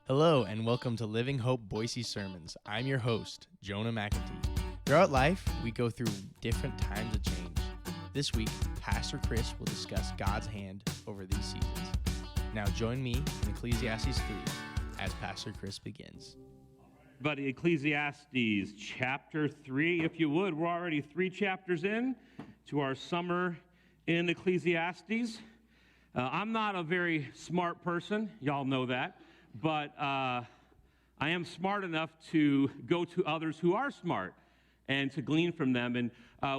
Hello, and welcome to Living Hope Boise Sermons. I'm your host, Jonah McEntee. Throughout life, we go through different times of change. This week, Pastor Chris will discuss God's hand over these seasons. Now join me in Ecclesiastes 3 as Pastor Chris begins. Buddy, Ecclesiastes chapter 3, if you would. We're already 3 chapters in to our summer in Ecclesiastes. I'm not a very smart person, y'all know that, but I am smart enough to go to others who are smart and to glean from them. And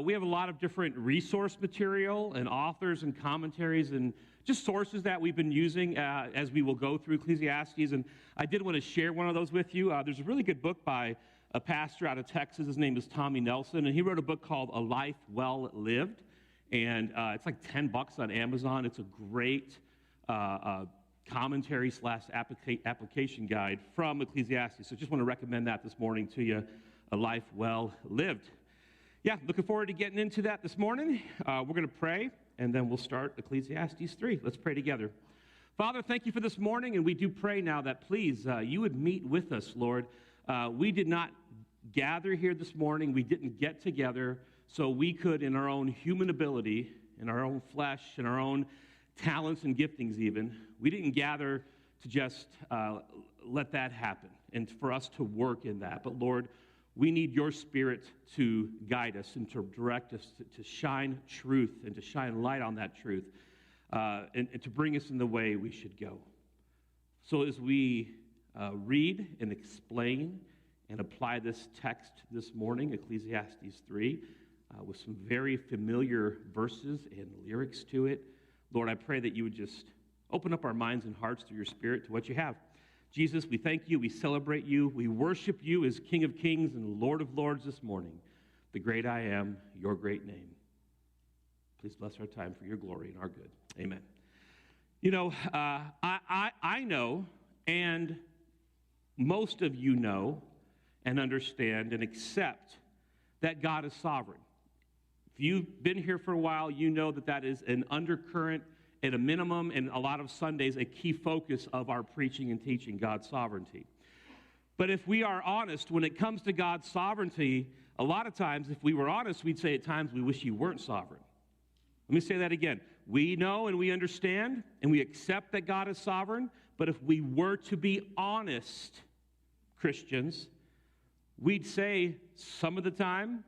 we have a lot of different resource material and authors and commentaries and just sources that we've been using as we will go through Ecclesiastes. And I did want to share one of those with you. There's a really good book by a pastor out of Texas. His name is Tommy Nelson, and he wrote a book called A Life Well Lived. And it's like $10 on Amazon. It's a great commentary / application guide from Ecclesiastes. So just want to recommend that this morning to you, A Life Well Lived. Yeah, looking forward to getting into that this morning. We're going to pray, and then we'll start Ecclesiastes 3. Let's pray together. Father, thank you for this morning, and we do pray now that please you would meet with us, Lord. We did not gather here this morning. We didn't get together so we could, in our own human ability, in our own flesh, in our own talents and giftings even, we didn't gather to just let that happen and for us to work in that. But Lord, we need your Spirit to guide us and to direct us, to shine truth and to shine light on that truth and to bring us in the way we should go. So as we read and explain and apply this text this morning, Ecclesiastes 3, with some very familiar verses and lyrics to it, Lord, I pray that you would just open up our minds and hearts through your Spirit to what you have. Jesus, we thank you, we celebrate you, we worship you as King of Kings and Lord of Lords this morning, the great I am, your great name. Please bless our time for your glory and our good. Amen. You know, I know, and most of you know and understand and accept that God is sovereign. If you've been here for a while, you know that that is an undercurrent at a minimum, and a lot of Sundays, a key focus of our preaching and teaching, God's sovereignty. But if we are honest, when it comes to God's sovereignty, a lot of times, if we were honest, we'd say at times, we wish you weren't sovereign. Let me say that again. We know and we understand and we accept that God is sovereign, but if we were to be honest Christians, we'd say some of the time,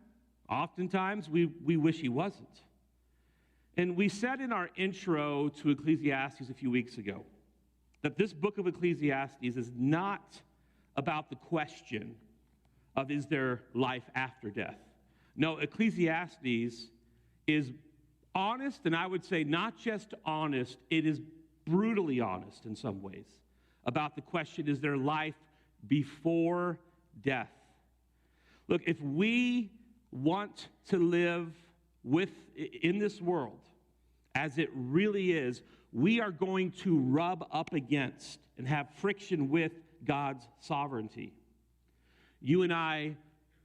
oftentimes, we wish he wasn't. And we said in our intro to Ecclesiastes a few weeks ago that this book of Ecclesiastes is not about the question of is there life after death. No, Ecclesiastes is honest, and I would say not just honest, it is brutally honest in some ways about the question, is there life before death? Look, if we want to live in this world as it really is, we are going to rub up against and have friction with God's sovereignty. You and I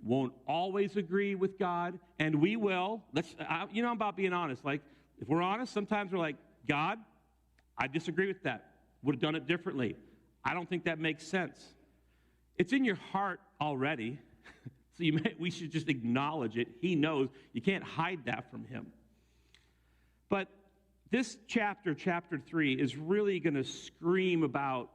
won't always agree with God, and we will. I'm about being honest. Like, if we're honest, sometimes we're like, God, I disagree with that. Would have done it differently. I don't think that makes sense. It's in your heart already. So we should just acknowledge it. He knows. You can't hide that from him. But this chapter 3, is really going to scream about,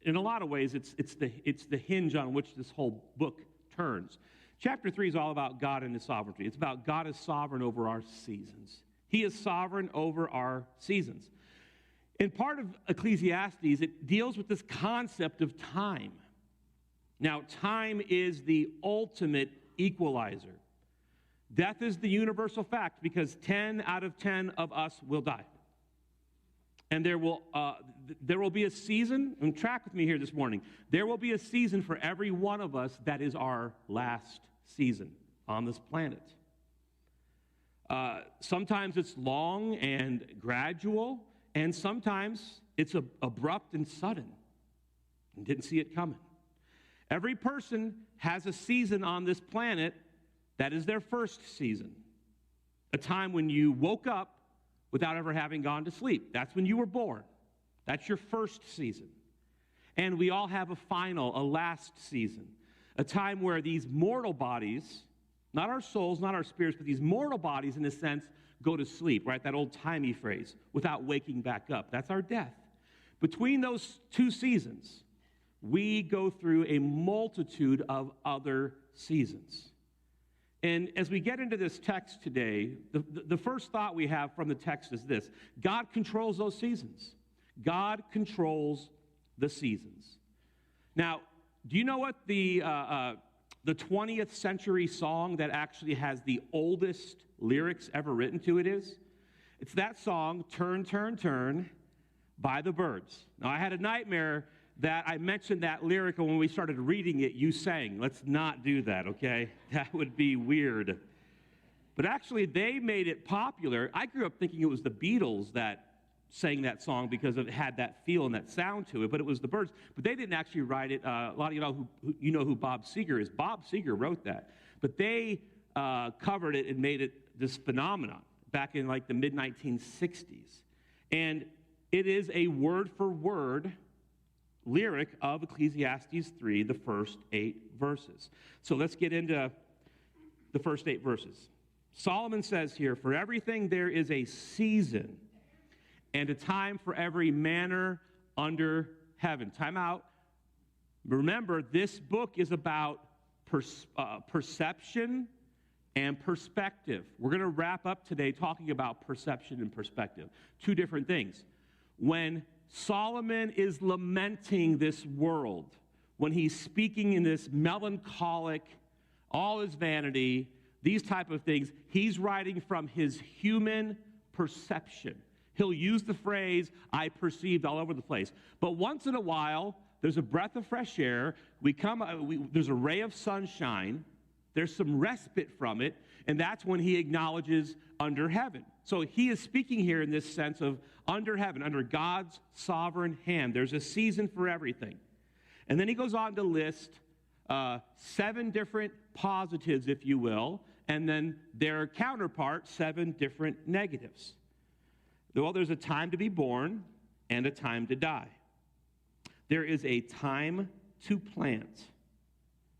in a lot of ways, it's the hinge on which this whole book turns. Chapter 3 is all about God and his sovereignty. It's about God is sovereign over our seasons. He is sovereign over our seasons. And part of Ecclesiastes, it deals with this concept of time. Now, time is the ultimate equalizer. Death is the universal fact because 10 out of 10 of us will die. And there will be a season, and track with me here this morning, there will be a season for every one of us that is our last season on this planet. Sometimes it's long and gradual, and sometimes it's abrupt and sudden. And didn't see it coming. Every person has a season on this planet that is their first season, a time when you woke up without ever having gone to sleep. That's when you were born. That's your first season. And we all have a final, a last season, a time where these mortal bodies, not our souls, not our spirits, but these mortal bodies, in a sense, go to sleep, right? That old-timey phrase, without waking back up. That's our death. Between those two seasons, we go through a multitude of other seasons. And as we get into this text today, the first thought we have from the text is this: God controls those seasons. God controls the seasons. Now, do you know what the 20th century song that actually has the oldest lyrics ever written to it is? It's that song, Turn, Turn, Turn, by the Byrds. Now, I had a nightmare that I mentioned that lyric, and when we started reading it, you sang. Let's not do that, okay? That would be weird. But actually, they made it popular. I grew up thinking it was the Beatles that sang that song because it had that feel and that sound to it, but it was the Byrds. But they didn't actually write it. A lot of you know who Bob Seger is. Bob Seger wrote that. But they covered it and made it this phenomenon back in like the mid-1960s. And it is a word-for-word lyric of Ecclesiastes 3, the first 8 verses. So let's get into the first 8 verses. Solomon says here, "For everything there is a season, and a time for every manner under heaven." Time out. Remember, this book is about perception and perspective. We're going to wrap up today talking about perception and perspective. Two different things. When Solomon is lamenting this world, when he's speaking in this melancholic, all his vanity, these type of things, he's writing from his human perception. He'll use the phrase, "I perceived," all over the place. But once in a while, there's a breath of fresh air. There's a ray of sunshine. There's some respite from it, and that's when he acknowledges under heaven. So he is speaking here in this sense of under heaven, under God's sovereign hand. There's a season for everything. And then he goes on to list 7 different positives, if you will, and then their counterpart, 7 different negatives. Well, there's a time to be born and a time to die. There is a time to plant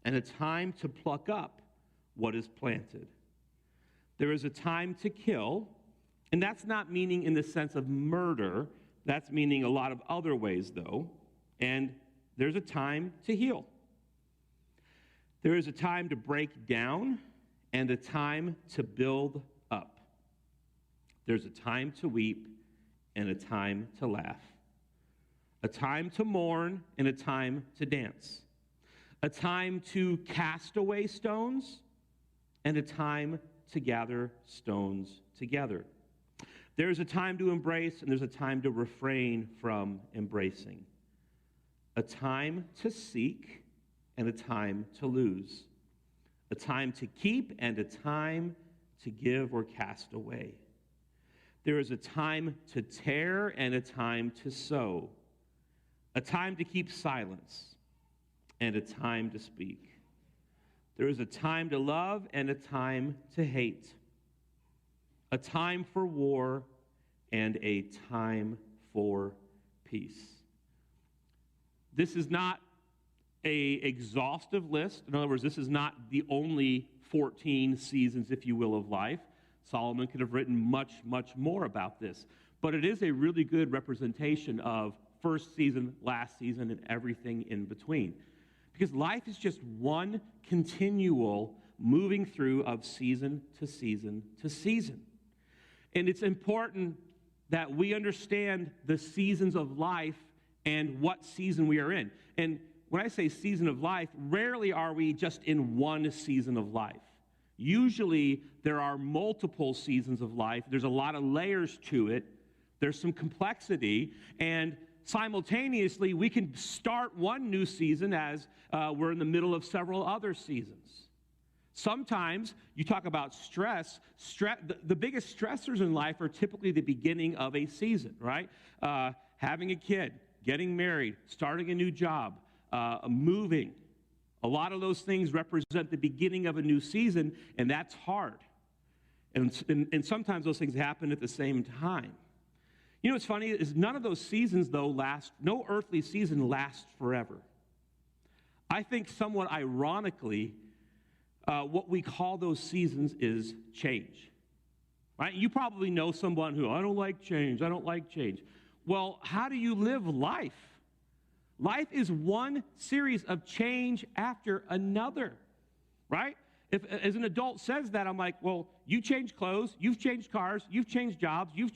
and a time to pluck up what is planted. There is a time to kill, and that's not meaning in the sense of murder. That's meaning a lot of other ways, though. And there's a time to heal. There is a time to break down and a time to build up. There's a time to weep and a time to laugh. A time to mourn and a time to dance. A time to cast away stones and a time to gather stones together. There's a time to embrace and there's a time to refrain from embracing. A time to seek and a time to lose. A time to keep and a time to give or cast away. There is a time to tear and a time to sow. A time to keep silence and a time to speak. There is a time to love and a time to hate. A time for war and a time for peace. This is not an exhaustive list. In other words, this is not the only 14 seasons, if you will, of life. Solomon could have written much, much more about this. But it is a really good representation of first season, last season, and everything in between. Because life is just one continual moving through of season to season to season. And it's important that we understand the seasons of life and what season we are in. And when I say season of life, rarely are we just in one season of life. Usually, there are multiple seasons of life. There's a lot of layers to it. There's some complexity. And simultaneously, we can start one new season as we're in the middle of several other seasons. Sometimes, you talk about stress. The biggest stressors in life are typically the beginning of a season, right? Having a kid, getting married, starting a new job, moving. A lot of those things represent the beginning of a new season, and that's hard. And sometimes those things happen at the same time. You know what's funny is none of those seasons, though, no earthly season lasts forever. I think somewhat ironically, what we call those seasons is change. Right? You probably know someone who, I don't like change, I don't like change. Well, how do you live life? Life is one series of change after another, right? If as an adult says that, I'm like, well, you change clothes, you've changed cars, you've changed jobs, you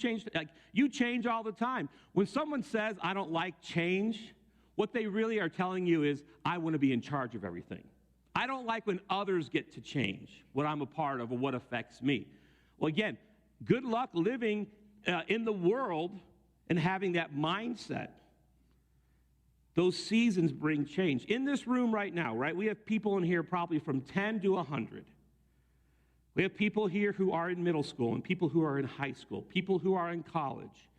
change all the time. When someone says, I don't like change, what they really are telling you is, I want to be in charge of everything. I don't like when others get to change what I'm a part of or what affects me. Well, again, good luck living in the world and having that mindset. Those seasons bring change. In this room right now, right, we have people in here probably from 10 to 100. We have people here who are in middle school and people who are in high school, people who are in college.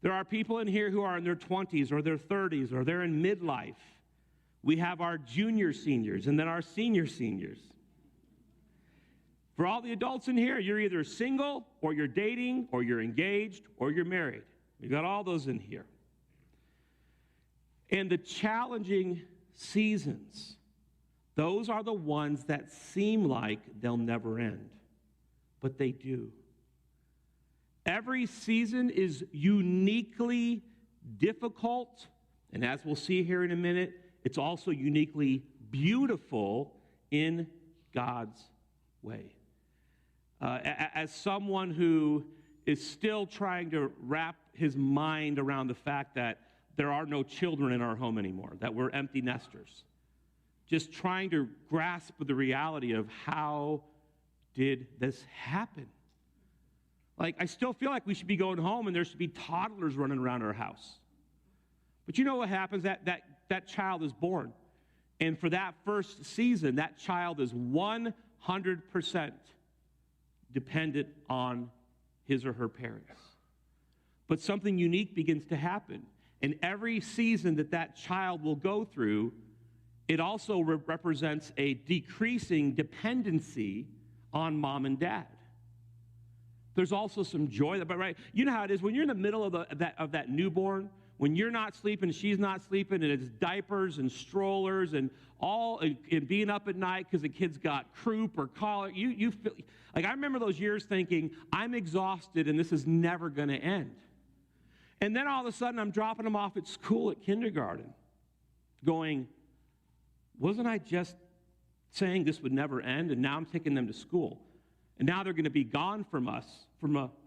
There are people in here who are in their 20s or their 30s or they're in midlife. We have our junior seniors and then our senior seniors. For all the adults in here, you're either single or you're dating or you're engaged or you're married. We've got all those in here. And the challenging seasons, those are the ones that seem like they'll never end, but they do. Every season is uniquely difficult, and as we'll see here in a minute, it's also uniquely beautiful in God's way. As someone who is still trying to wrap his mind around the fact that there are no children in our home anymore, that we're empty nesters, just trying to grasp the reality of how did this happen? Like, I still feel like we should be going home and there should be toddlers running around our house. But you know what happens? That child is born. And for that first season, that child is 100% dependent on his or her parents. But something unique begins to happen. And every season that child will go through, it also represents a decreasing dependency on mom and dad. There's also some joy, but right, you know how it is when you're in the middle of that newborn, when you're not sleeping, she's not sleeping, and it's diapers and strollers and being up at night because the kid's got croup or colic. You feel like I remember those years thinking, I'm exhausted and this is never going to end. And then all of a sudden, I'm dropping them off at school at kindergarten, going, wasn't I just saying this would never end? And now I'm taking them to school. And now they're going to be gone from us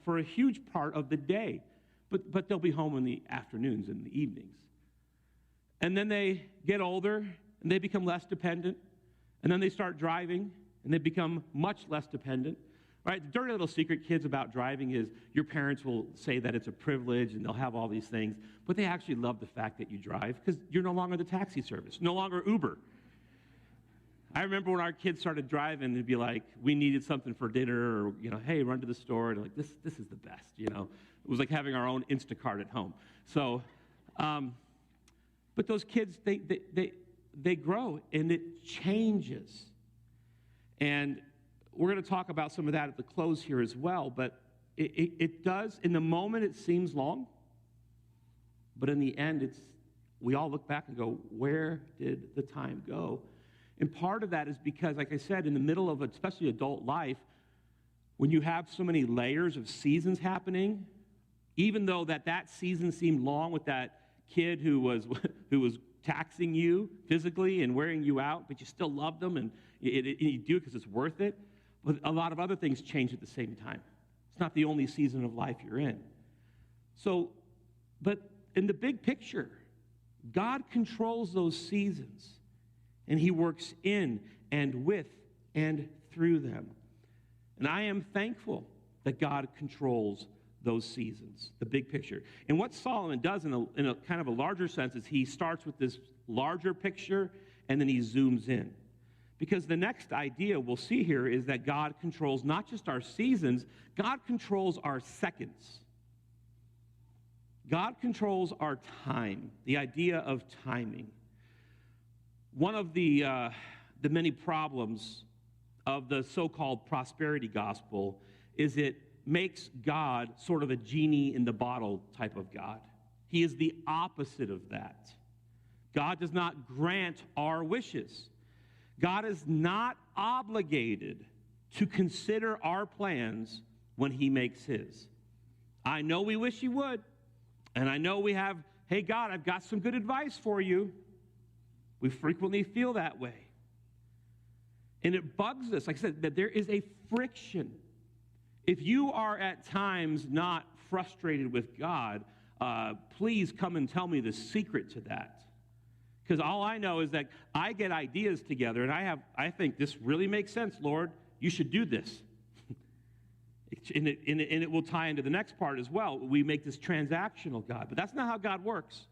for a huge part of the day. But they'll be home in the afternoons and the evenings. And then they get older, and they become less dependent. And then they start driving, and they become much less dependent. Right? The dirty little secret, kids, about driving is your parents will say that it's a privilege and they'll have all these things, but they actually love the fact that you drive because you're no longer the taxi service, no longer Uber. I remember when our kids started driving, they'd be like, we needed something for dinner, or, hey, run to the store, and like, this is the best, It was like having our own Instacart at home. So, but those kids, they grow, and it changes. And we're going to talk about some of that at the close here as well, but it does, in the moment it seems long, but in the end we all look back and go, where did the time go? And part of that is because, like I said, in the middle of especially adult life, when you have so many layers of seasons happening, even though that season seemed long with that kid who was taxing you physically and wearing you out, but you still love them and you do it because it's worth it. But a lot of other things change at the same time. It's not the only season of life you're in. So, but in the big picture, God controls those seasons, and he works in and with and through them. And I am thankful that God controls those seasons, the big picture. And what Solomon does in a kind of a larger sense is he starts with this larger picture, and then he zooms in. Because the next idea we'll see here is that God controls not just our seasons, God controls our seconds. God controls our time, the idea of timing. One of the many problems of the so-called prosperity gospel is it makes God sort of a genie in the bottle type of God. He is the opposite of that. God does not grant our wishes. God is not obligated to consider our plans when he makes his. I know we wish he would, and I know we have, hey, God, I've got some good advice for you. We frequently feel that way. And it bugs us, like I said, that there is a friction. If you are at times not frustrated with God, please come and tell me the secret to that. Because all I know is that I get ideas together, and I think this really makes sense, Lord. You should do this. And it will tie into the next part as well. We make this transactional God, but that's not how God works.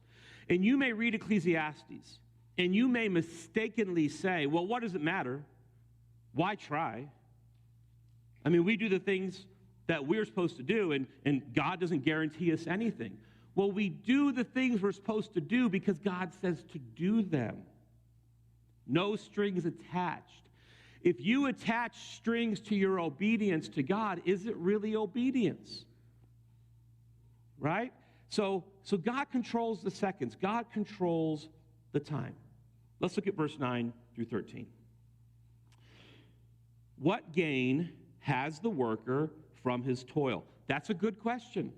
And you may read Ecclesiastes, and you may mistakenly say, well, what does it matter? Why try? I mean, we do the things that we're supposed to do, and God doesn't guarantee us anything. Well, we do the things we're supposed to do because God says to do them. No strings attached. If you attach strings to your obedience to God, is it really obedience? Right? So God controls the seconds. God controls the time. Let's look at verse 9 through 13. What gain has the worker from his toil? That's a good question.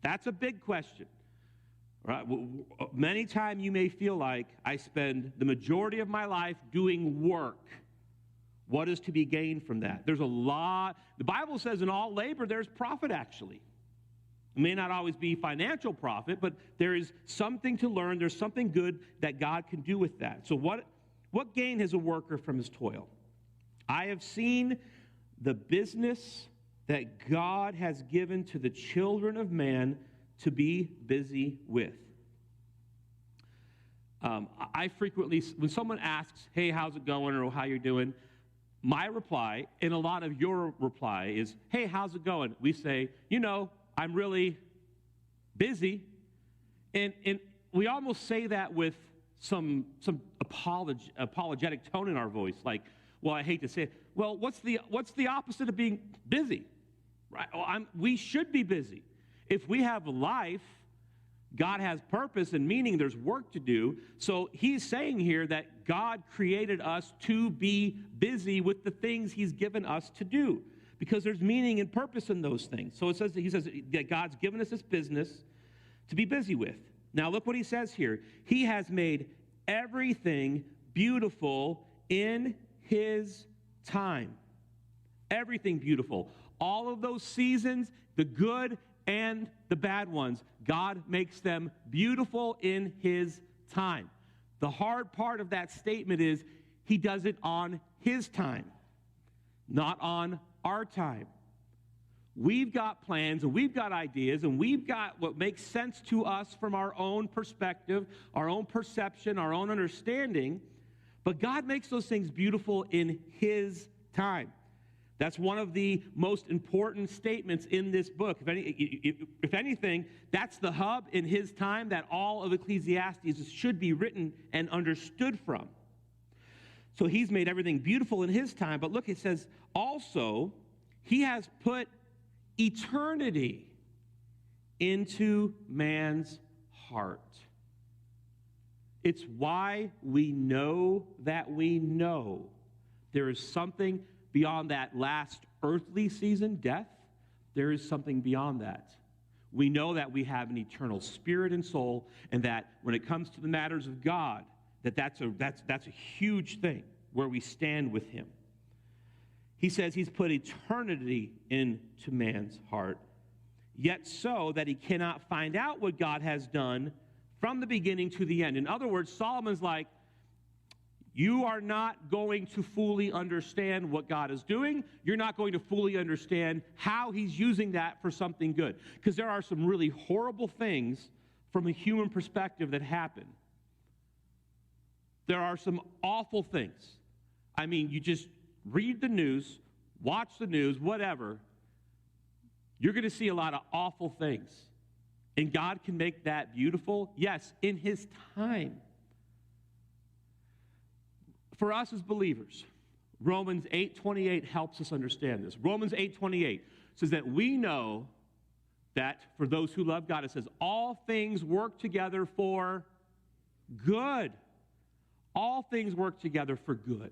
That's a big question. Right? Many times you may feel like I spend the majority of my life doing work. What is to be gained from that? There's a lot. The Bible says in all labor there's profit, actually. It may not always be financial profit, but there is something to learn. There's something good that God can do with that. So what gain has a worker from his toil? I have seen the business that God has given to the children of man to be busy with. I frequently, when someone asks, hey, how's it going, or how you're doing, my reply, and a lot of your reply is, hey, how's it going? We say, I'm really busy. And we almost say that with some apologetic tone in our voice, like, well, I hate to say it. Well, what's the opposite of being busy? Right? Well, we should be busy. If we have life, God has purpose and meaning. There's work to do. So he's saying here that God created us to be busy with the things he's given us to do, because there's meaning and purpose in those things. So he says that God's given us this business to be busy with. Now look what he says here. He has made everything beautiful in his time. Everything beautiful. All of those seasons, the good and the bad ones, God makes them beautiful in his time. The hard part of that statement is he does it on his time, not on our time. We've got plans and we've got ideas and we've got what makes sense to us from our own perspective, our own perception, our own understanding, but God makes those things beautiful in his time. That's one of the most important statements in this book. If anything, that's the hub in his time that all of Ecclesiastes should be written and understood from. So he's made everything beautiful in his time. But look, it says also, he has put eternity into man's heart. It's why we know that we know there is something beyond that last earthly season, death. There is something beyond that. We know that we have an eternal spirit and soul, and that when it comes to the matters of God, that's a huge thing where we stand with him. He says he's put eternity into man's heart, yet so that he cannot find out what God has done from the beginning to the end. In other words, Solomon's like, you are not going to fully understand what God is doing. You're not going to fully understand how he's using that for something good. Because there are some really horrible things from a human perspective that happen. There are some awful things. I mean, you just read the news, watch the news, whatever. You're going to see a lot of awful things. And God can make that beautiful, yes, in his time. For us as believers, Romans 8:28 helps us understand this. Romans 8:28, says that we know that for those who love God, it says, all things work together for good. All things work together for good.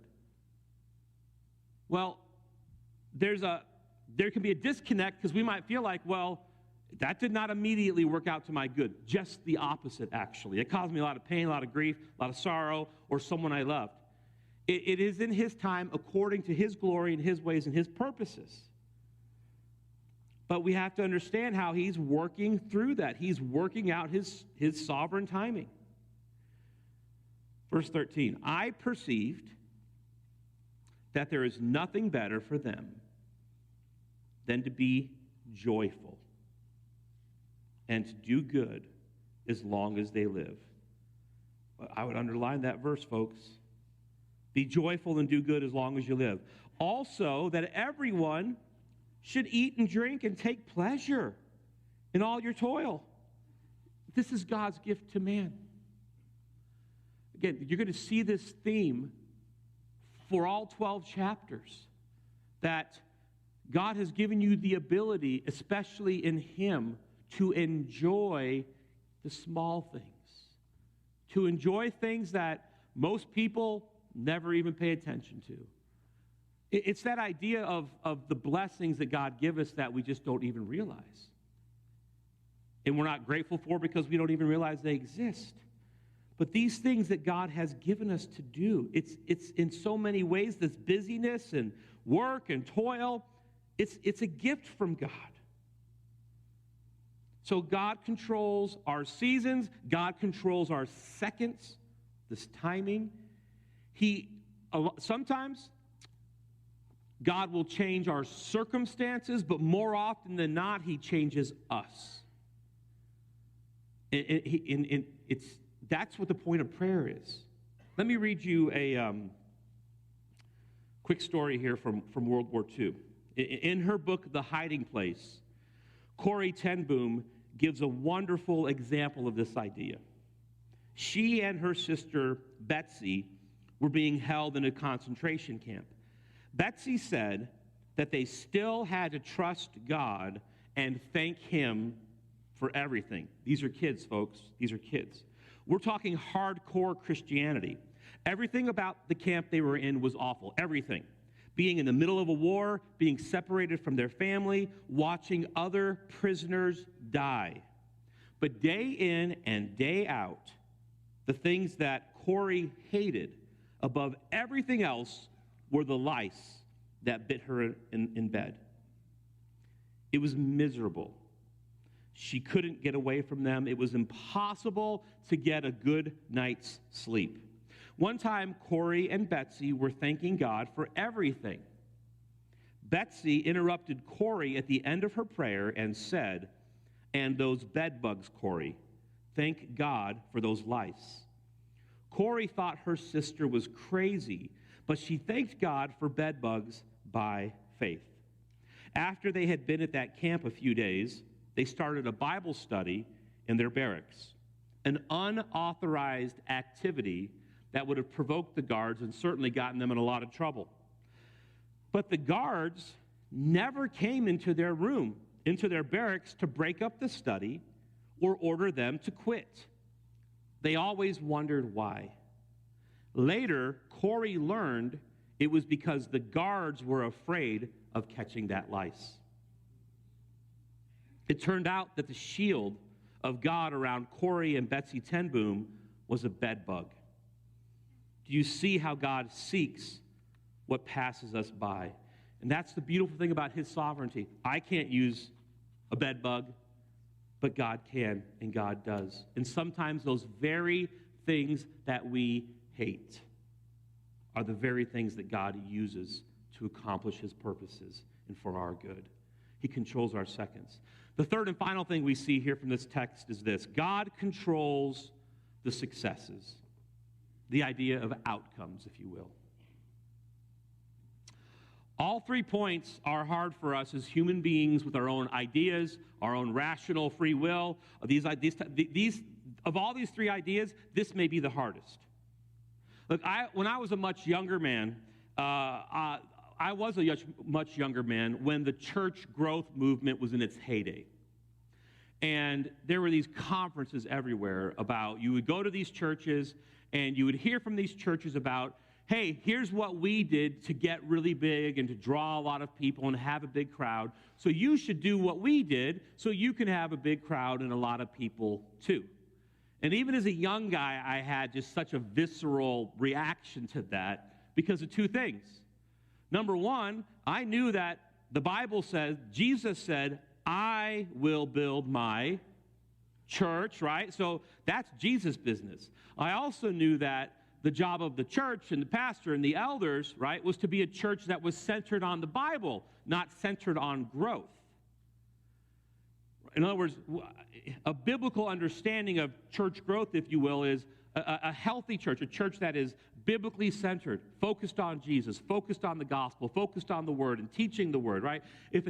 Well, there can be a disconnect because we might feel like, well, that did not immediately work out to my good. Just the opposite, actually. It caused me a lot of pain, a lot of grief, a lot of sorrow, or someone I loved. It is in his time according to his glory and his ways and his purposes. But we have to understand how he's working through that. He's working out his sovereign timing. Verse 13, I perceived that there is nothing better for them than to be joyful and to do good as long as they live. I would underline that verse, folks. Be joyful and do good as long as you live. Also, that everyone should eat and drink and take pleasure in all your toil. This is God's gift to man. Again, you're going to see this theme for all 12 chapters, that God has given you the ability, especially in him, to enjoy the small things, to enjoy things that most people never even pay attention to. It's that idea of the blessings that God gives us that we just don't even realize. And we're not grateful for because we don't even realize they exist. But these things that God has given us to do, it's in so many ways, this busyness and work and toil, it's a gift from God. So God controls our seasons. God controls our seconds, this timing. Sometimes God will change our circumstances, but more often than not, he changes us. That's what the point of prayer is. Let me read you a quick story here from World War II. In her book, The Hiding Place, Corrie ten Boom gives a wonderful example of this idea. She and her sister, Betsy, were being held in a concentration camp. Betsy said that they still had to trust God and thank him for everything. These are kids, folks. These are kids. We're talking hardcore Christianity. Everything about the camp they were in was awful. Everything. Being in the middle of a war, being separated from their family, watching other prisoners die. But day in and day out, the things that Corrie hated above everything else were the lice that bit her in bed. It was miserable. She couldn't get away from them. It was impossible to get a good night's sleep. One time, Corrie and Betsy were thanking God for everything. Betsy interrupted Corrie at the end of her prayer and said, "And those bed bugs, Corrie, thank God for those lice." Corrie thought her sister was crazy, but she thanked God for bed bugs by faith. After they had been at that camp a few days, they started a Bible study in their barracks, an unauthorized activity that would have provoked the guards and certainly gotten them in a lot of trouble. But the guards never came into their room, into their barracks, to break up the study or order them to quit. They always wondered why. Later, Corrie learned it was because the guards were afraid of catching that lice. It turned out that the shield of God around Corrie and Betsy ten Boom was a bed bug. Do you see how God seeks what passes us by? And that's the beautiful thing about his sovereignty. I can't use a bed bug, but God can, and God does. And sometimes those very things that we hate are the very things that God uses to accomplish his purposes and for our good. He controls our seconds. The third and final thing we see here from this text is this: God controls the successes, the idea of outcomes, if you will. All 3 points are hard for us as human beings with our own ideas, our own rational free will. Of all these 3 ideas, this may be the hardest. Look, when I was a much younger man, I I was a much younger man when the church growth movement was in its heyday. And there were these conferences everywhere about, you would go to these churches and you would hear from these churches about, hey, here's what we did to get really big and to draw a lot of people and have a big crowd. So you should do what we did so you can have a big crowd and a lot of people too. And even as a young guy, I had just such a visceral reaction to that because of two things. Number one, I knew that the Bible says, Jesus said, I will build my church, right? So that's Jesus' business. I also knew that the job of the church and the pastor and the elders, right, was to be a church that was centered on the Bible, not centered on growth. In other words, a biblical understanding of church growth, if you will, is a healthy church, a church that is biblically centered, focused on Jesus, focused on the gospel, focused on the word and teaching the word, right? If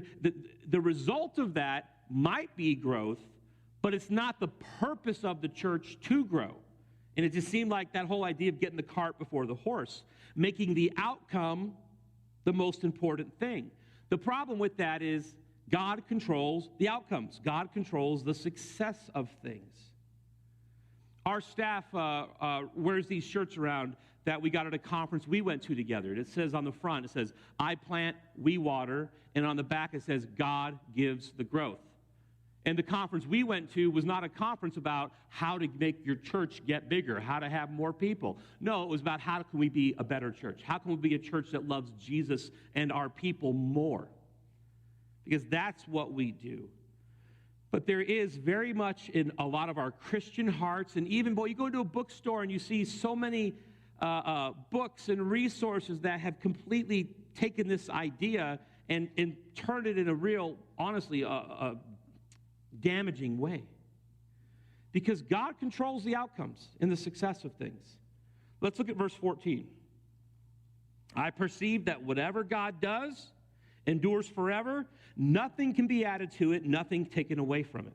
the result of that might be growth, but it's not the purpose of the church to grow. And it just seemed like that whole idea of getting the cart before the horse, making the outcome the most important thing. The problem with that is God controls the outcomes. God controls the success of things. Our staff wears these shirts around that we got at a conference we went to together. It says on the front, it says, I plant, we water, and on the back it says, God gives the growth. And the conference we went to was not a conference about how to make your church get bigger, how to have more people. No, it was about how can we be a better church? How can we be a church that loves Jesus and our people more? Because that's what we do. But there is very much in a lot of our Christian hearts, and even, boy, you go to a bookstore and you see so many books and resources that have completely taken this idea and turned it in a real, honestly, a damaging way. Because God controls the outcomes and the success of things. Let's look at verse 14. I perceive that whatever God does endures forever. Nothing can be added to it, nothing taken away from it.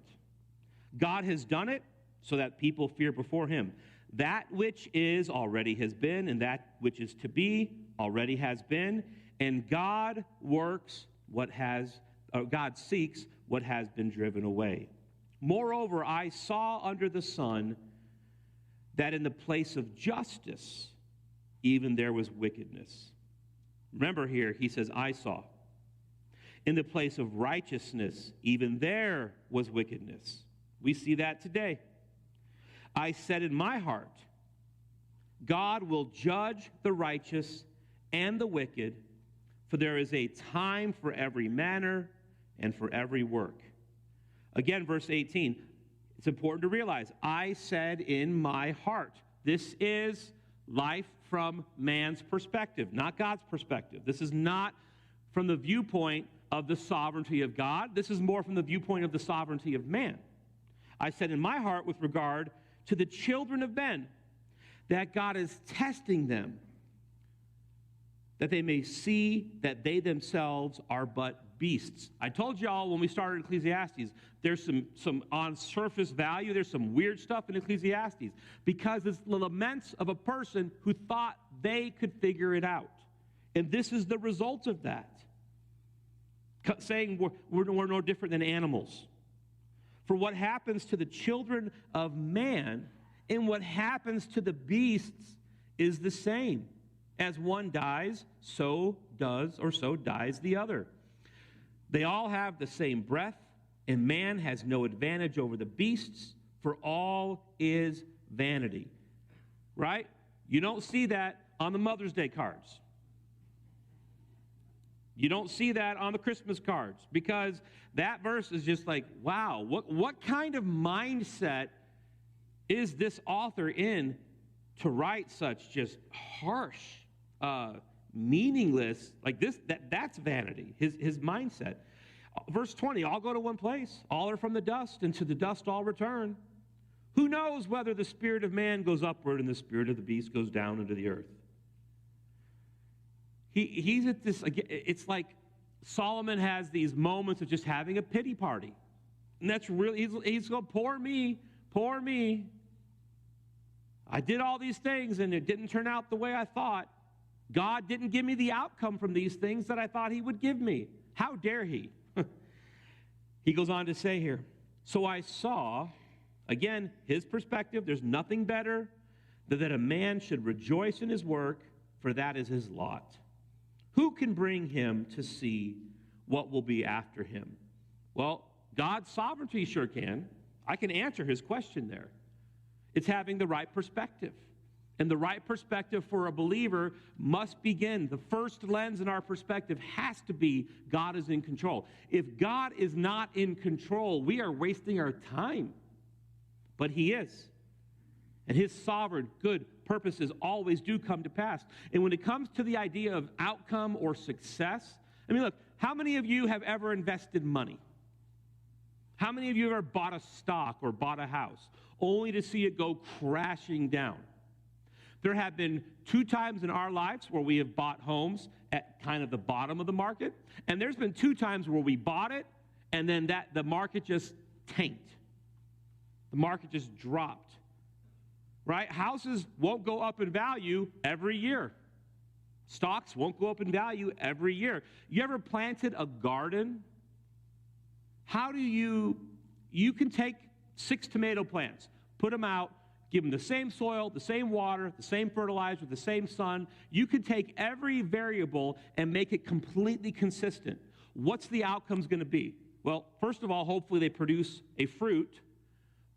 God has done it so that people fear before him. That which is already has been, and that which is to be already has been, and God seeks what has been driven away. Moreover, I saw under the sun that in the place of justice, even there was wickedness. Remember here, he says, I saw. In the place of righteousness, even there was wickedness. We see that today. I said in my heart, God will judge the righteous and the wicked, for there is a time for every manner and for every work. Again, verse 18, it's important to realize, I said in my heart. This is life from man's perspective, not God's perspective. This is not from the viewpoint of the sovereignty of God. This is more from the viewpoint of the sovereignty of man. I said in my heart with regard to the children of men, that God is testing them, that they may see that they themselves are but beasts. I told y'all when we started Ecclesiastes, there's some on surface value, there's some weird stuff in Ecclesiastes, because it's the laments of a person who thought they could figure it out. And this is the result of that. Saying we're no different than animals. For what happens to the children of man and what happens to the beasts is the same. As one dies, so dies the other. They all have the same breath, and man has no advantage over the beasts, for all is vanity. Right? You don't see that on the Mother's Day cards. You don't see that on the Christmas cards, because that verse is just like, wow, what kind of mindset is this author in to write such just harsh, meaningless, like this, that's vanity, his mindset. Verse 20, all go to one place, all are from the dust, and to the dust all return. Who knows whether the spirit of man goes upward and the spirit of the beast goes down into the earth? He's at this, it's like Solomon has these moments of just having a pity party. And that's really, he's going, poor me, poor me. I did all these things and it didn't turn out the way I thought. God didn't give me the outcome from these things that I thought he would give me. How dare he? He goes on to say here, so I saw, again, his perspective, there's nothing better than that a man should rejoice in his work, for that is his lot. Who can bring him to see what will be after him? Well, God's sovereignty sure can. I can answer his question there. It's having the right perspective. And the right perspective for a believer must begin. The first lens in our perspective has to be God is in control. If God is not in control, we are wasting our time. But he is. And his sovereign, good purposes always do come to pass. And when it comes to the idea of outcome or success, I mean, look, how many of you have ever invested money? How many of you have ever bought a stock or bought a house only to see it go crashing down? There have been 2 times in our lives where we have bought homes at kind of the bottom of the market, and there's been 2 times where we bought it, and then the market just tanked. The market just dropped, right? Houses won't go up in value every year. Stocks won't go up in value every year. You ever planted a garden? How do you can take 6 tomato plants, put them out, give them the same soil, the same water, the same fertilizer, the same sun. You can take every variable and make it completely consistent. What's the outcomes going to be? Well, first of all, hopefully they produce a fruit,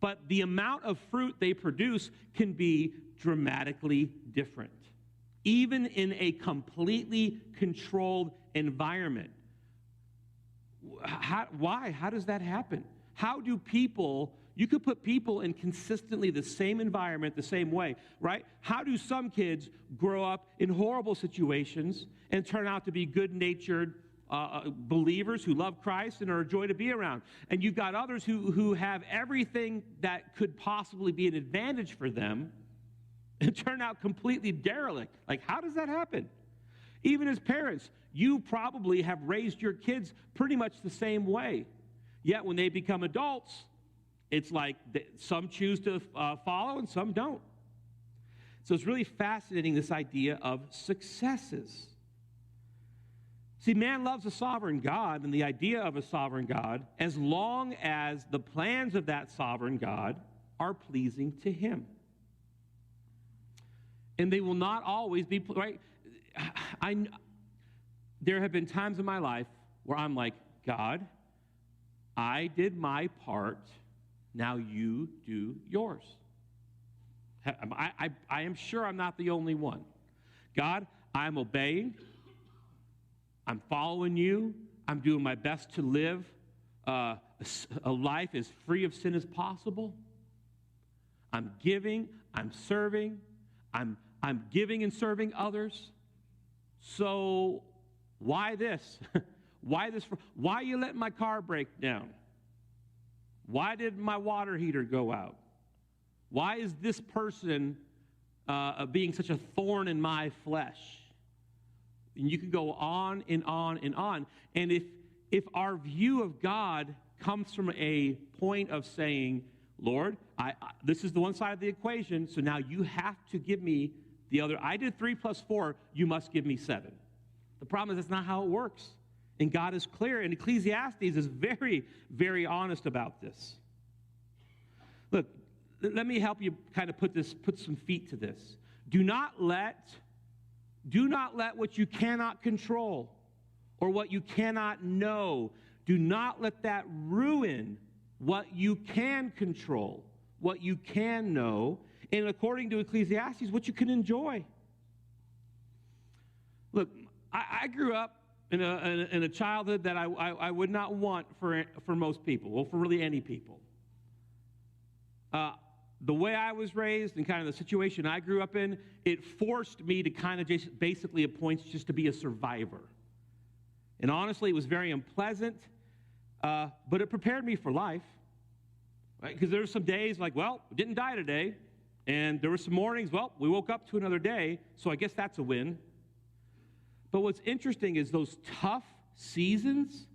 but the amount of fruit they produce can be dramatically different, even in a completely controlled environment. Why? How does that happen? How do people, you could put people in consistently the same environment, the same way, right? How do some kids grow up in horrible situations and turn out to be good-natured believers who love Christ and are a joy to be around? And you've got others who have everything that could possibly be an advantage for them and turn out completely derelict. Like, how does that happen? Even as parents, you probably have raised your kids pretty much the same way. Yet when they become adults, it's like some choose to follow and some don't. So it's really fascinating, this idea of successes. See, man loves a sovereign God and the idea of a sovereign God as long as the plans of that sovereign God are pleasing to him. And they will not always be, right? There have been times in my life where I'm like, God, I did my part, now you do yours. I am sure I'm not the only one. God, I'm obeying. I'm following you. I'm doing my best to live a life as free of sin as possible. I'm giving. I'm serving. I'm giving and serving others. So why this? Why this? Why you letting my car break down? Why did my water heater go out? Why is this person being such a thorn in my flesh? And you can go on and on and on. And if our view of God comes from a point of saying, Lord, this is the one side of the equation, so now you have to give me the other. I did 3 + 4, you must give me 7. The problem is that's not how it works. And God is clear, and Ecclesiastes is very, very honest about this. Look, let me help you kind of put some feet to this. Do not let what you cannot control or what you cannot know, do not let that ruin what you can control, what you can know, and according to Ecclesiastes, what you can enjoy. Look, I grew up in a childhood that I would not want for most people, well, for really any people. The way I was raised and kind of the situation I grew up in, it forced me to kind of just basically at points just to be a survivor. And honestly, it was very unpleasant, but it prepared me for life. Right? Because there were some days like, well, we didn't die today. And there were some mornings, well, we woke up to another day, so I guess that's a win. But what's interesting is those tough seasons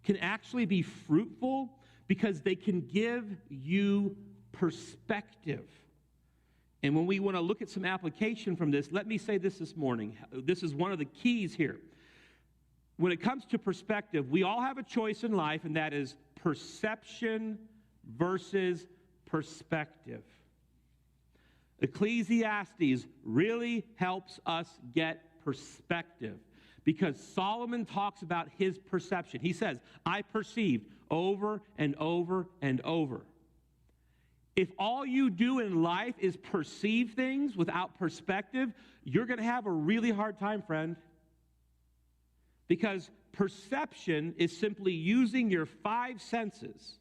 can actually be fruitful because they can give you perspective. And when we want to look at some application from this, let me say this morning. This is one of the keys here. When it comes to perspective, we all have a choice in life, and that is perception versus perspective. Ecclesiastes really helps us get perspective because Solomon talks about his perception. He says, I perceived over and over and over. If all you do in life is perceive things without perspective, you're going to have a really hard time, friend. Because perception is simply using your five senses.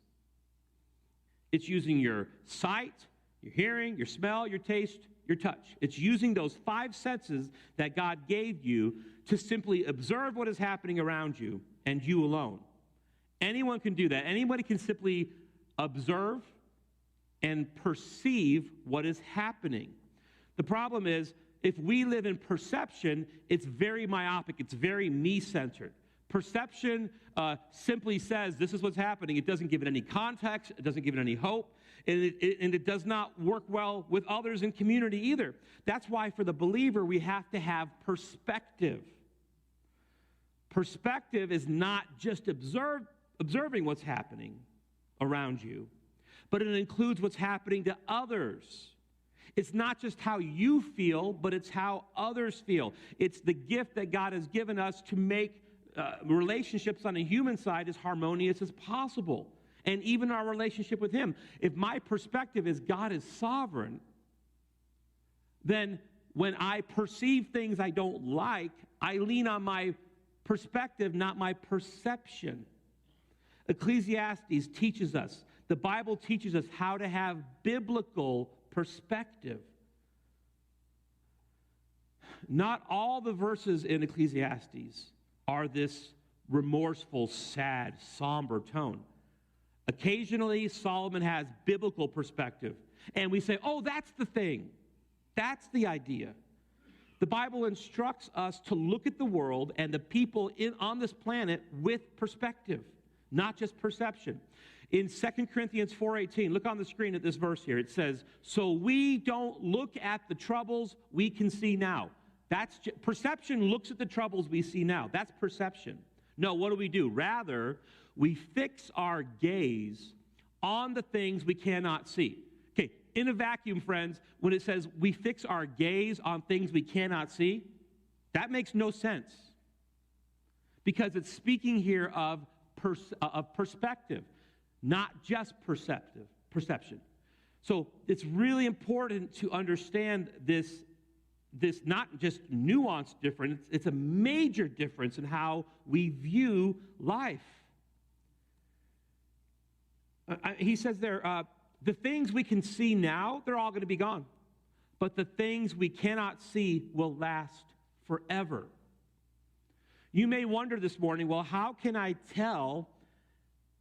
It's using your sight, your hearing, your smell, your taste, your touch. It's using those five senses that God gave you to simply observe what is happening around you and you alone. Anyone can do that. Anybody can simply observe and perceive what is happening. The problem is, if we live in perception, it's very myopic. It's very me-centered. Perception simply says this is what's happening. It doesn't give it any context. It doesn't give it any hope. And it does not work well with others in community either. That's why for the believer, we have to have perspective. Perspective is not just observing what's happening around you, but it includes what's happening to others. It's not just how you feel, but it's how others feel. It's the gift that God has given us to make relationships on a human side as harmonious as possible. And even our relationship with Him. If my perspective is God is sovereign, then when I perceive things I don't like, I lean on my perspective, not my perception. Ecclesiastes teaches us, the Bible teaches us how to have biblical perspective. Not all the verses in Ecclesiastes are this remorseful, sad, somber tone. Occasionally, Solomon has biblical perspective. And we say, oh, that's the thing. That's the idea. The Bible instructs us to look at the world and the people on this planet with perspective, not just perception. In 2 Corinthians 4:18, look on the screen at this verse here. It says, so we don't look at the troubles we can see now. Perception looks at the troubles we see now. That's perception. No, what do? Rather, we fix our gaze on the things we cannot see. Okay, in a vacuum, friends, when it says we fix our gaze on things we cannot see, that makes no sense. Because it's speaking here of perspective, not just perception. So it's really important to understand this not just nuanced difference, it's a major difference in how we view life. He says there, the things we can see now, they're all going to be gone. But the things we cannot see will last forever. You may wonder this morning, well, how can I tell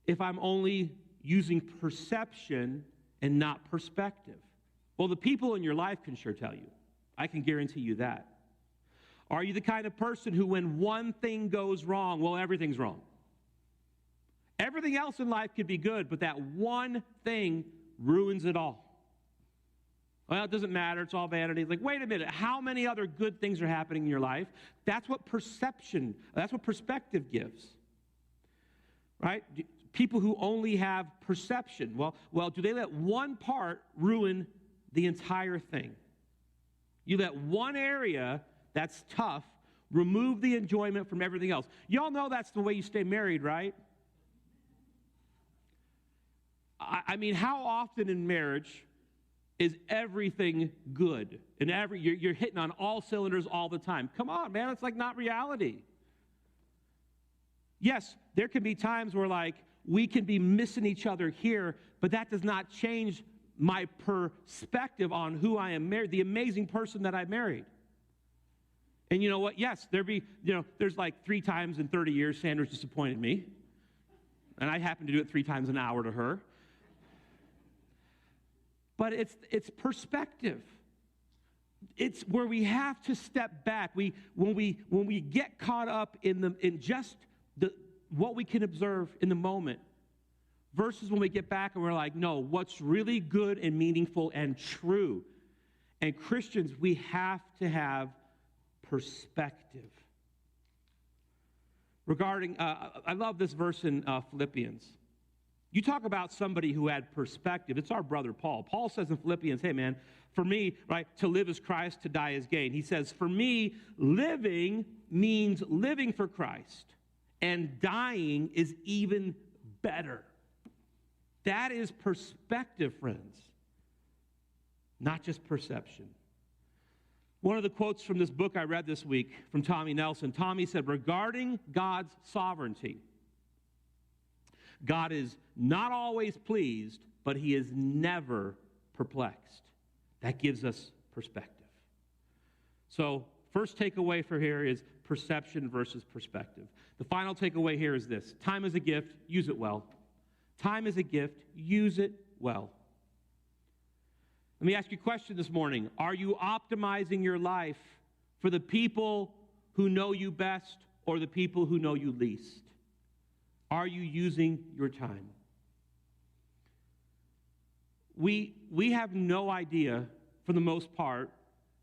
if I'm only using perception and not perspective? Well, the people in your life can sure tell you. I can guarantee you that. Are you the kind of person who, when one thing goes wrong, well, everything's wrong? Everything else in life could be good, but that one thing ruins it all. Well, it doesn't matter. It's all vanity. Like, wait a minute. How many other good things are happening in your life? That's what perspective gives. Right? People who only have perception. Well, do they let one part ruin the entire thing? You let one area that's tough remove the enjoyment from everything else. Y'all know that's the way you stay married, right? I mean, how often in marriage is everything good? And you're hitting on all cylinders all the time. Come on, man, it's like not reality. Yes, there can be times where like we can be missing each other here, but that does not change my perspective on who I am married, the amazing person that I married. And you know what? Yes, there's like 3 times in 30 years Sandra's disappointed me. And I happen to do it 3 times an hour to her. But it's perspective. It's where we have to step back. When we get caught up in just what we can observe in the moment, versus when we get back and we're like, no, what's really good and meaningful and true? And Christians, we have to have perspective. Regarding, I love this verse in Philippians. You talk about somebody who had perspective. It's our brother Paul. Paul says in Philippians, hey man, for me, right, to live is Christ, to die is gain. He says, for me, living means living for Christ, and dying is even better. That is perspective, friends, not just perception. One of the quotes from this book I read this week from Tommy Nelson, Tommy said, regarding God's sovereignty, God is not always pleased, but he is never perplexed. That gives us perspective. So, first takeaway for here is perception versus perspective. The final takeaway here is this. Time is a gift, use it well. Time is a gift, use it well. Let me ask you a question this morning. Are you optimizing your life for the people who know you best or the people who know you least? Are you using your time? We have no idea, for the most part,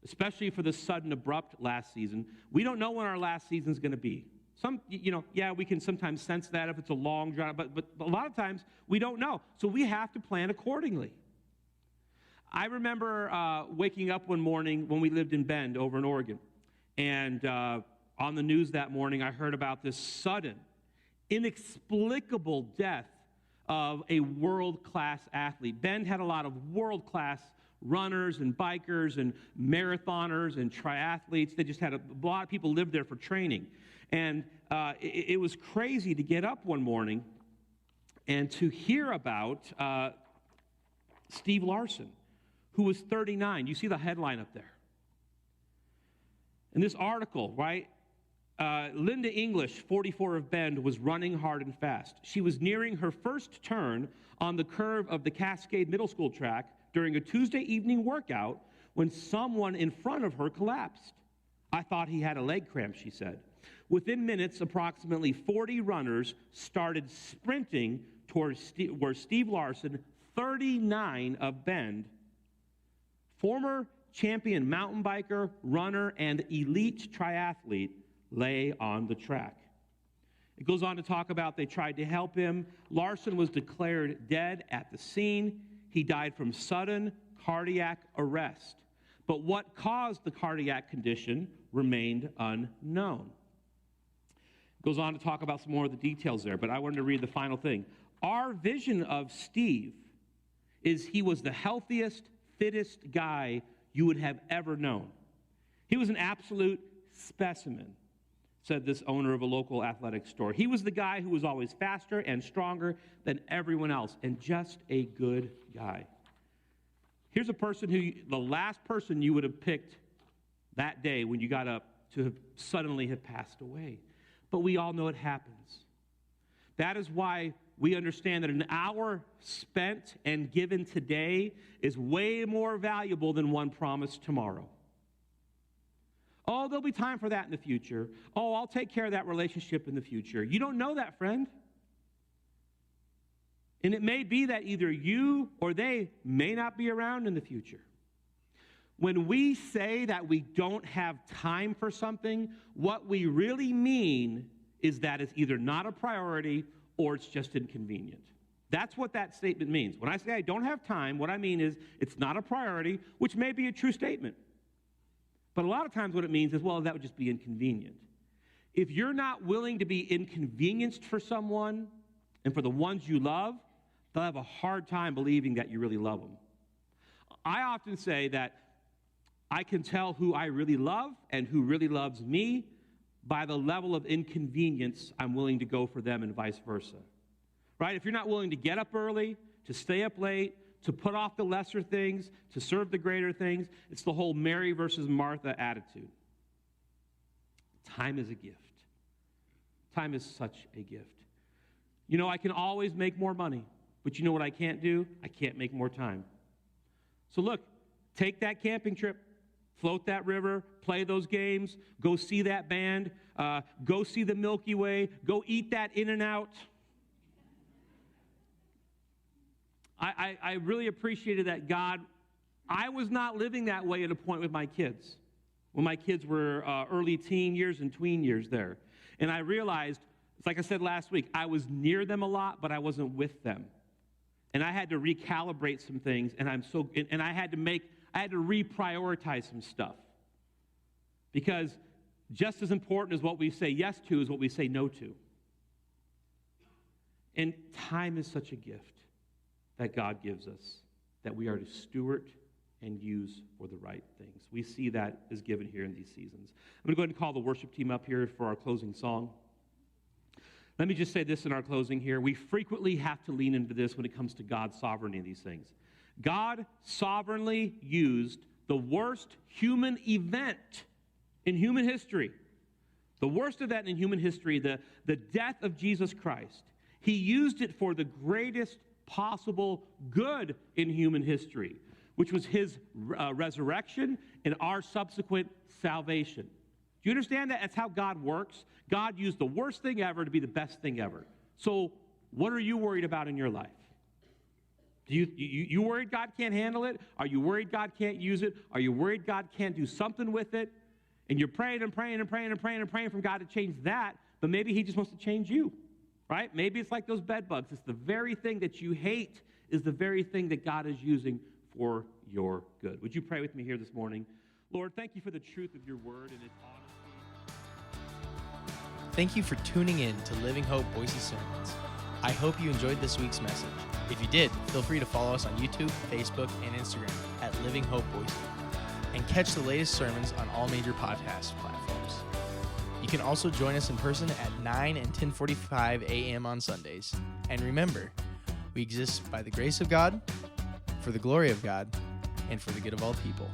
especially for the sudden, abrupt last season. We don't know when our last season is going to be. We can sometimes sense that if it's a long drive, but a lot of times we don't know. So we have to plan accordingly. I remember waking up one morning when we lived in Bend over in Oregon, and on the news that morning I heard about this sudden, inexplicable death of a world-class athlete. Bend had a lot of world-class runners and bikers and marathoners and triathletes. They just had a lot of people lived there for training. And it was crazy to get up one morning and to hear about Steve Larson, who was 39. You see the headline up there. In this article, right, Linda English, 44 of Bend, was running hard and fast. She was nearing her first turn on the curve of the Cascade Middle School track during a Tuesday evening workout when someone in front of her collapsed. I thought he had a leg cramp, she said. Within minutes, approximately 40 runners started sprinting towards where Steve Larson, 39 of Bend, former champion mountain biker, runner, and elite triathlete, lay on the track. It goes on to talk about they tried to help him. Larson was declared dead at the scene. He died from sudden cardiac arrest. But what caused the cardiac condition remained unknown. It goes on to talk about some more of the details there, but I wanted to read the final thing. Our vision of Steve is he was the healthiest, fittest guy you would have ever known. He was an absolute specimen, said this owner of a local athletic store. He was the guy who was always faster and stronger than everyone else, and just a good guy. Here's a person who, the last person you would have picked that day when you got up to have suddenly have passed away. But we all know it happens. That is why we understand that an hour spent and given today is way more valuable than one promised tomorrow. Oh, there'll be time for that in the future. Oh, I'll take care of that relationship in the future. You don't know that, friend. And it may be that either you or they may not be around in the future. When we say that we don't have time for something, what we really mean is that it's either not a priority or it's just inconvenient. That's what that statement means. When I say I don't have time, what I mean is it's not a priority, which may be a true statement. But a lot of times what it means is, well, that would just be inconvenient. If you're not willing to be inconvenienced for someone and for the ones you love, they'll have a hard time believing that you really love them. I often say that I can tell who I really love and who really loves me by the level of inconvenience I'm willing to go for them and vice versa. Right? If you're not willing to get up early, to stay up late, to put off the lesser things, to serve the greater things, it's the whole Mary versus Martha attitude. Time is a gift. Time is such a gift. You know, I can always make more money, but you know what I can't do? I can't make more time. So look, take that camping trip, float that river, play those games, go see that band, go see the Milky Way, go eat that In-N-Out. I really appreciated that God I was not living that way at a point with my kids, when my kids were early teen years and tween years there. And I realized, like I said last week, I was near them a lot, but I wasn't with them. And I had to recalibrate some things, and I had to reprioritize some stuff. Because just as important as what we say yes to is what we say no to. And time is such a gift that God gives us, that we are to steward and use for the right things. We see that is given here in these seasons. I'm going to go ahead and call the worship team up here for our closing song. Let me just say this in our closing here. We frequently have to lean into this when it comes to God's sovereignty in these things. God sovereignly used the worst human event in human history, the worst event in human history, the death of Jesus Christ. He used it for the greatest possible good in human history, which was his resurrection and our subsequent salvation. Do you understand that? That's how God works. God used the worst thing ever to be the best thing ever. So what are you worried about in your life? You worried God can't handle it? Are you worried God can't use it? Are you worried God can't do something with it? And you're praying and praying and praying and praying and praying for God to change that, but maybe he just wants to change you, right? Maybe it's like those bed bugs. It's the very thing that you hate is the very thing that God is using for your good. Would you pray with me here this morning? Lord, thank you for the truth of your word and its honesty. Thank you for tuning in to Living Hope Boise Sermons. I hope you enjoyed this week's message. If you did, feel free to follow us on YouTube, Facebook, and Instagram at Living Hope Boise, and catch the latest sermons on all major podcast platforms. You can also join us in person at 9 and 10:45 a.m. on Sundays. And remember, we exist by the grace of God, for the glory of God, and for the good of all people.